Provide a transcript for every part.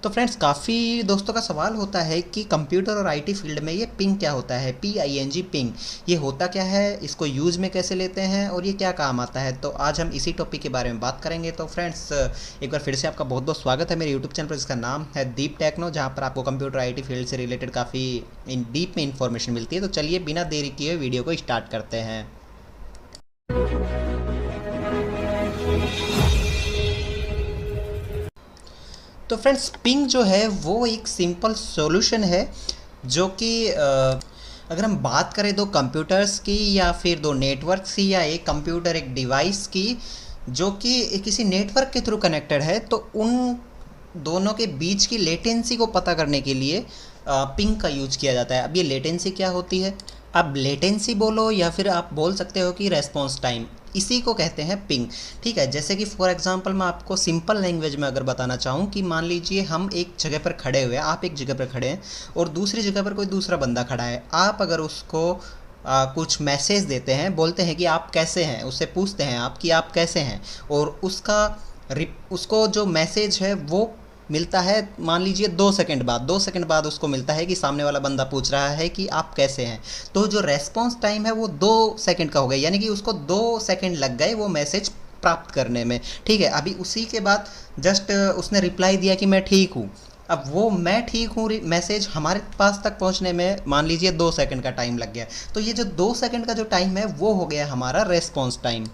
तो फ्रेंड्स काफ़ी दोस्तों का सवाल होता है कि कंप्यूटर और आईटी फील्ड में ये पिंग क्या होता है, PING पिंग। ये होता क्या है, इसको यूज़ में कैसे लेते हैं और ये क्या काम आता है। तो आज हम इसी टॉपिक के बारे में बात करेंगे। तो फ्रेंड्स एक बार फिर से आपका बहुत बहुत स्वागत है मेरे यूट्यूब चैनल पर, जिसका नाम है दीप टेक्नो, जहाँ पर आपको कंप्यूटर आईटी फील्ड से रिलेटेड काफ़ी इन डीप में इन्फॉर्मेशन मिलती है। तो चलिए बिना देरी किए वीडियो को स्टार्ट करते हैं। तो फ्रेंड्स पिंग जो है वो एक सिंपल सॉल्यूशन है, जो कि अगर हम बात करें दो कंप्यूटर्स की या फिर दो नेटवर्क्स की या एक कंप्यूटर एक डिवाइस की जो कि किसी नेटवर्क के थ्रू कनेक्टेड है, तो उन दोनों के बीच की लेटेंसी को पता करने के लिए पिंग का यूज किया जाता है। अब ये लेटेंसी क्या होती है, अब लेटेंसी बोलो या फिर आप बोल सकते हो कि रेस्पॉन्स टाइम, इसी को कहते हैं पिंग। ठीक है, जैसे कि फॉर एग्जांपल मैं आपको सिंपल लैंग्वेज में अगर बताना चाहूँ कि मान लीजिए हम एक जगह पर खड़े हुए हैं, आप एक जगह पर खड़े हैं और दूसरी जगह पर कोई दूसरा बंदा खड़ा है। आप अगर उसको कुछ मैसेज देते हैं, बोलते हैं कि आप कैसे हैं, उससे पूछते हैं आप कि आप कैसे हैं, और उसको जो मैसेज है वो मिलता है मान लीजिए 2 सेकंड बाद उसको मिलता है कि सामने वाला बंदा पूछ रहा है कि आप कैसे हैं। तो जो रेस्पॉन्स टाइम है वो 2 सेकंड का हो गया, यानी कि उसको 2 सेकंड लग गए वो मैसेज प्राप्त करने में। ठीक है, अभी उसी के बाद जस्ट उसने रिप्लाई दिया कि मैं ठीक हूँ। अब वो मैं ठीक हूँ मैसेज हमारे पास तक पहुँचने में मान लीजिए 2 सेकंड का टाइम लग गया। तो ये जो 2 सेकंड का जो टाइम है वो हो गया हमारा रेस्पॉन्स टाइम।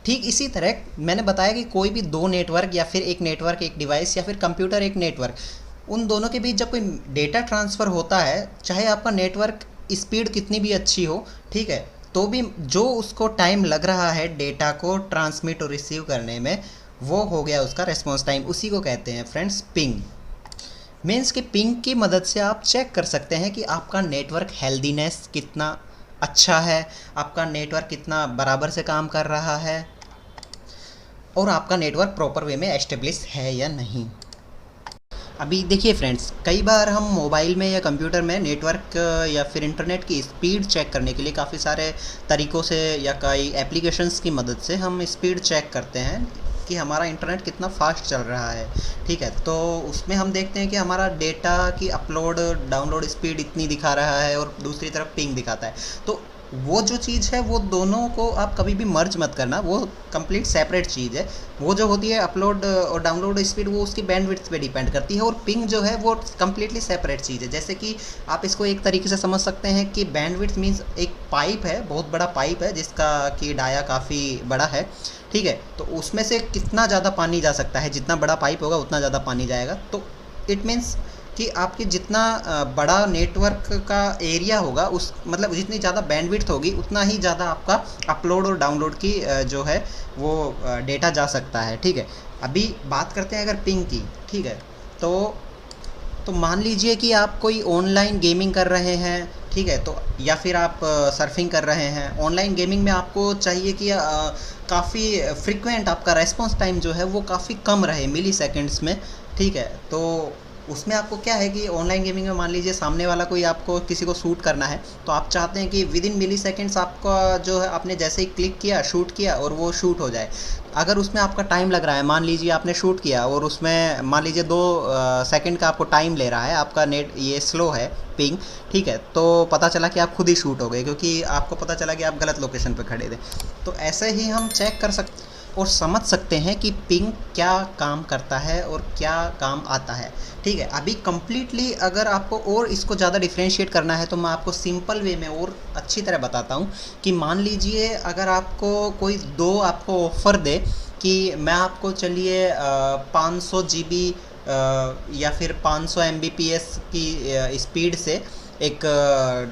ठीक इसी तरह मैंने बताया कि कोई भी दो नेटवर्क या फिर एक नेटवर्क एक डिवाइस या फिर कंप्यूटर एक नेटवर्क, उन दोनों के बीच जब कोई डेटा ट्रांसफ़र होता है, चाहे आपका नेटवर्क स्पीड कितनी भी अच्छी हो, ठीक है, तो भी जो उसको टाइम लग रहा है डेटा को ट्रांसमिट और रिसीव करने में, वो हो गया उसका रेस्पॉन्स टाइम। उसी को कहते हैं फ्रेंड्स पिंग। मीन्स कि पिंग की मदद से आप चेक कर सकते हैं कि आपका नेटवर्क हेल्दीनेस कितना अच्छा है, आपका नेटवर्क कितना बराबर से काम कर रहा है, और आपका नेटवर्क प्रॉपर वे में एस्टेब्लिश है या नहीं। अभी देखिए फ्रेंड्स, कई बार हम मोबाइल में या कंप्यूटर में नेटवर्क या फिर इंटरनेट की स्पीड चेक करने के लिए काफ़ी सारे तरीक़ों से या कई एप्लीकेशंस की मदद से हम स्पीड चेक करते हैं कि हमारा इंटरनेट कितना फास्ट चल रहा है। ठीक है, तो उसमें हम देखते हैं कि हमारा डेटा की अपलोड डाउनलोड स्पीड इतनी दिखा रहा है और दूसरी तरफ पिंग दिखाता है। तो वो जो चीज़ है वो दोनों को आप कभी भी मर्ज मत करना, वो कंप्लीट सेपरेट चीज़ है। वो जो होती है अपलोड और डाउनलोड स्पीड, वो उसकी बैंडविड्थ पे डिपेंड करती है, और पिंग जो है वो कम्प्लीटली सेपरेट चीज़ है। जैसे कि आप इसको एक तरीके से समझ सकते हैं कि बैंडविड्थ मीन्स एक पाइप है, बहुत बड़ा पाइप है जिसका कि डाया काफ़ी बड़ा है। ठीक है, तो उसमें से कितना ज़्यादा पानी जा सकता है, जितना बड़ा पाइप होगा उतना ज़्यादा पानी जाएगा। तो इट मीन्स कि आपकी जितना बड़ा नेटवर्क का एरिया होगा, उस मतलब जितनी ज़्यादा बैंडविड्थ होगी उतना ही ज़्यादा आपका अपलोड और डाउनलोड की जो है वो डेटा जा सकता है। ठीक है, अभी बात करते हैं अगर पिंग की। ठीक है, तो मान लीजिए कि आप कोई ऑनलाइन गेमिंग कर रहे हैं, ठीक है, तो या फिर आप सर्फिंग कर रहे हैं। ऑनलाइन गेमिंग में आपको चाहिए कि काफ़ी फ्रीक्वेंट आपका रेस्पॉन्स टाइम जो है वो काफ़ी कम रहे, मिली सेकेंड्स में। ठीक है, तो उसमें आपको क्या है कि ऑनलाइन गेमिंग में मान लीजिए सामने वाला कोई आपको किसी को शूट करना है, तो आप चाहते हैं कि विद इन मिली सेकेंड्स आपका जो है आपने जैसे ही क्लिक किया, शूट किया और वो शूट हो जाए। अगर उसमें आपका टाइम लग रहा है, मान लीजिए आपने शूट किया और उसमें मान लीजिए 2 सेकंड का आपको टाइम ले रहा है, आपका नेट ये स्लो है पिंग। ठीक है, तो पता चला कि आप खुद ही शूट हो गए, क्योंकि आपको पता चला कि आप गलत लोकेशन पर खड़े थे। तो ऐसे ही हम चेक कर सकते और समझ सकते हैं कि पिंग क्या काम करता है और क्या काम आता है। ठीक है, अभी कम्प्लीटली अगर आपको और इसको ज़्यादा डिफ्रेंशिएट करना है तो मैं आपको सिंपल वे में और अच्छी तरह बताता हूँ कि मान लीजिए अगर आपको कोई दो आपको ऑफ़र दे कि मैं आपको चलिए 500 GB या फिर 500 Mbps की स्पीड से एक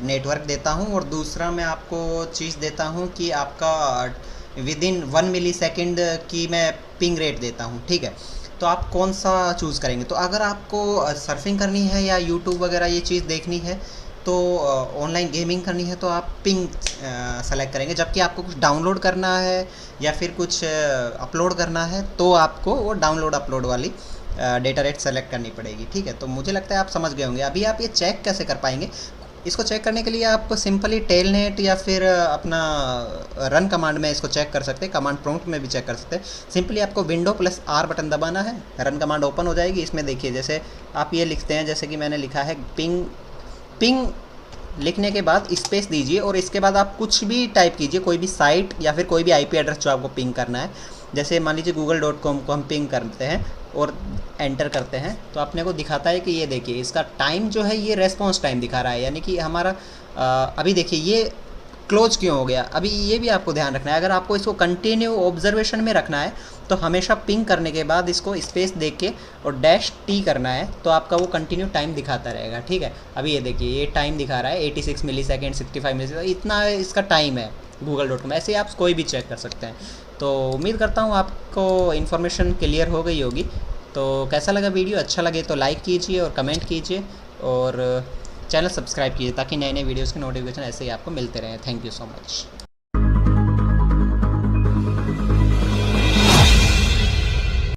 नेटवर्क देता हूँ, और दूसरा मैं आपको चीज़ देता हूँ कि आपका विद इन 1 मिली सेकेंड की मैं पिंग रेट देता हूँ। ठीक है, तो आप कौन सा चूज़ करेंगे? तो अगर आपको सर्फिंग करनी है या यूट्यूब वगैरह ये चीज़ देखनी है, तो ऑनलाइन गेमिंग करनी है, तो आप पिंग सेलेक्ट करेंगे। जबकि आपको कुछ डाउनलोड करना है या फिर कुछ अपलोड करना है, तो आपको वो डाउनलोड अपलोड वाली डेटा रेट सेलेक्ट करनी पड़ेगी। ठीक है, तो मुझे लगता है आप समझ गए होंगे। अभी आप ये चेक कैसे कर पाएंगे, इसको चेक करने के लिए आप सिंपली टेलनेट या फिर अपना रन कमांड में इसको चेक कर सकते हैं, कमांड प्रॉम्प्ट में भी चेक कर सकते हैं। सिंपली आपको विंडो प्लस आर बटन दबाना है, रन कमांड ओपन हो जाएगी। इसमें देखिए जैसे आप ये लिखते हैं, जैसे कि मैंने लिखा है पिंग लिखने के बाद स्पेस दीजिए और इसके बाद आप कुछ भी टाइप कीजिए, कोई भी साइट या फिर कोई भी आईपी एड्रेस जो आपको पिंग करना है। जैसे मान लीजिए google.com को हम पिंग करते हैं और एंटर करते हैं तो अपने को दिखाता है कि ये देखिए इसका टाइम जो है ये रेस्पॉन्स टाइम दिखा रहा है, यानी कि हमारा अभी देखिए ये क्लोज क्यों हो गया। अभी ये भी आपको ध्यान रखना है, अगर आपको इसको कंटिन्यू ऑब्जर्वेशन में रखना है तो हमेशा पिंग करने के बाद इसको स्पेस देख के और -T करना है, तो आपका वो कंटिन्यू टाइम दिखाता रहेगा। ठीक है, अभी ये देखिए ये टाइम दिखा रहा है 86 मिली सेकेंड, 65 मिली सेकेंड, इतना इसका टाइम है google.com। ऐसे आप कोई भी चेक कर सकते हैं। तो उम्मीद करता हूँ आपको इन्फॉर्मेशन क्लियर हो गई होगी। तो कैसा लगा वीडियो, अच्छा लगे तो लाइक कीजिए और कमेंट कीजिए और चैनल सब्सक्राइब कीजिए ताकि नए नए वीडियोज़ के नोटिफिकेशन ऐसे ही आपको मिलते रहें। Thank you so much.